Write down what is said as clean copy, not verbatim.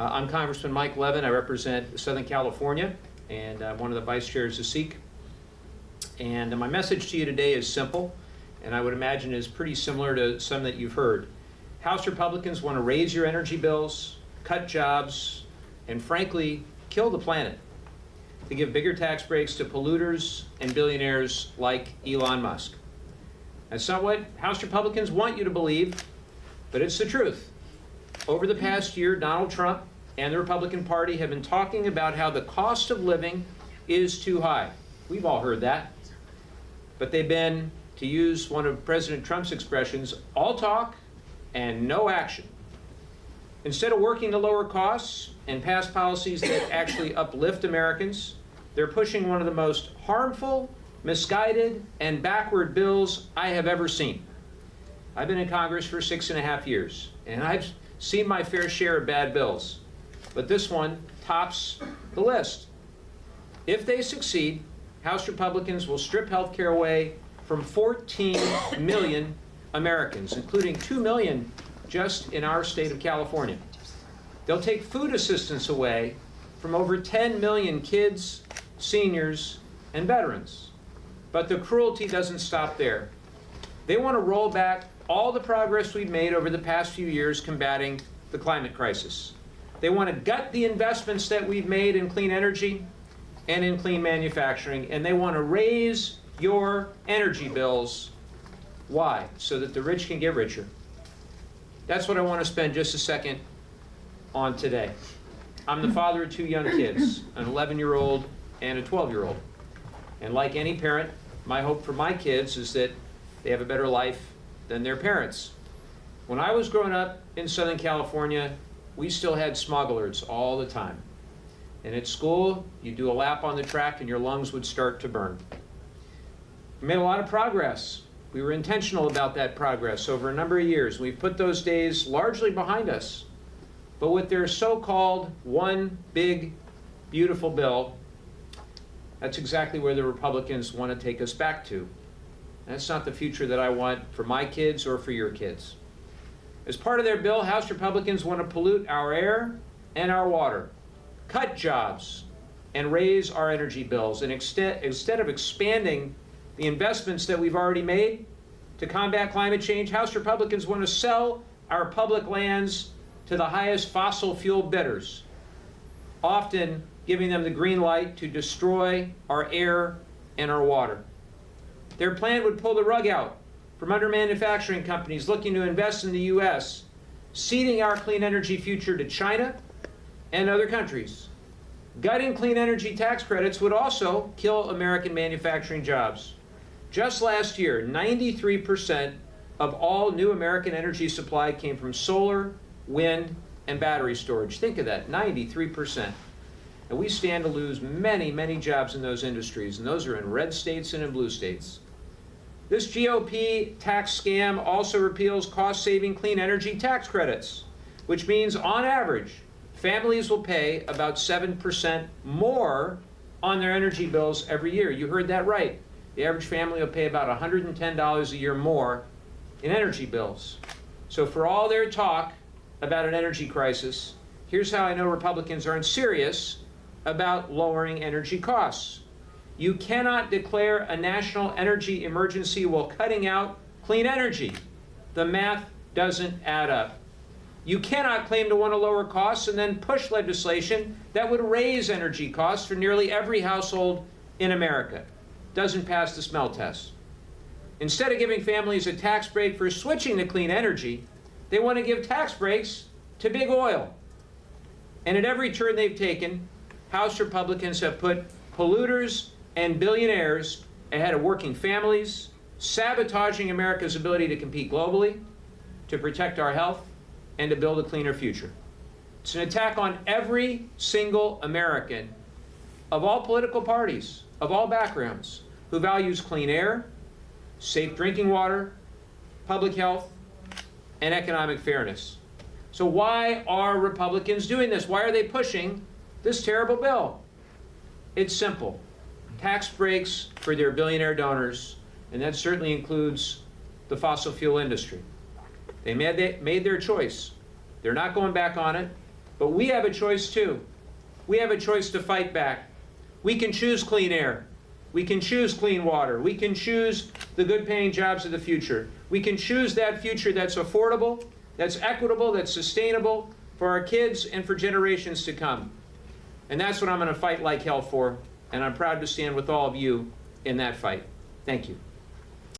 I'm Congressman Mike Levin. I represent Southern California, and I'm one of the vice chairs of SEEC. And my message to you today is simple, and I would imagine is pretty similar to some that you've heard. House Republicans want to raise your energy bills, cut jobs, and frankly, kill the planet. They give bigger tax breaks to polluters and billionaires like Elon Musk. That's not what House Republicans want you to believe, but it's the truth. Over the past year, Donald Trump and the Republican Party have been talking about how the cost of living is too high. We've all heard that. But they've been, to use one of President Trump's expressions, all talk and no action. Instead of working to lower costs and pass policies that actually uplift Americans, they're pushing one of the most harmful, misguided, and backward bills I have ever seen. I've been in Congress for 6.5 years, and I've seen my fair share of bad bills, but this one tops the list. If they succeed, House Republicans will strip health care away from 14 million Americans, including 2 million just in our state of California. They'll take food assistance away from over 10 million kids, seniors, and veterans. But the cruelty doesn't stop there. They want to roll back all the progress we've made over the past few years combating the climate crisis. They want to gut the investments that we've made in clean energy and in clean manufacturing, and they want to raise your energy bills. Why? So that the rich can get richer. That's what I want to spend just a second on today. I'm the father of 2 young kids, an 11-year-old and a 12-year-old. And like any parent, my hope for my kids is that they have a better life than their parents. When I was growing up in Southern California, we still had smog alerts all the time. And at school, you do a lap on the track and your lungs would start to burn. We made a lot of progress. We were intentional about that progress over a number of years. We've put those days largely behind us. But with their so-called one big, beautiful bill, that's exactly where the Republicans want to take us back to. That's not the future that I want for my kids or for your kids. As part of their bill, House Republicans want to pollute our air and our water, cut jobs, and raise our energy bills. And instead of expanding the investments that we've already made to combat climate change, House Republicans want to sell our public lands to the highest fossil fuel bidders, often giving them the green light to destroy our air and our water. Their plan would pull the rug out from under manufacturing companies looking to invest in the U.S., ceding our clean energy future to China and other countries. Gutting clean energy tax credits would also kill American manufacturing jobs. Just last year, 93% of all new American energy supply came from solar, wind, and battery storage. Think of that, 93%. And we stand to lose many, many jobs in those industries, and those are in red states and in blue states. This GOP tax scam also repeals cost-saving clean energy tax credits, which means, on average, families will pay about 7% more on their energy bills every year. You heard that right. The average family will pay about $110 a year more in energy bills. So for all their talk about an energy crisis, here's how I know Republicans aren't serious about lowering energy costs. You cannot declare a national energy emergency while cutting out clean energy. The math doesn't add up. You cannot claim to want to lower costs and then push legislation that would raise energy costs for nearly every household in America. Doesn't pass the smell test. Instead of giving families a tax break for switching to clean energy, they want to give tax breaks to big oil. And at every turn they've taken, House Republicans have put polluters and billionaires ahead of working families, sabotaging America's ability to compete globally, to protect our health, and to build a cleaner future. It's an attack on every single American of all political parties, of all backgrounds, who values clean air, safe drinking water, public health, and economic fairness. So why are Republicans doing this? Why are they pushing this terrible bill? It's simple. Tax breaks for their billionaire donors, and that certainly includes the fossil fuel industry. They made their choice. They're not going back on it, But we have a choice too. We have a choice to fight back. We can choose clean air. We can choose clean water. We can choose the good-paying jobs of the future. We can choose that future that's affordable, that's equitable, that's sustainable for our kids and for generations to come. And that's what I'm going to fight like hell for, and I'm proud to stand with all of you in that fight. Thank you.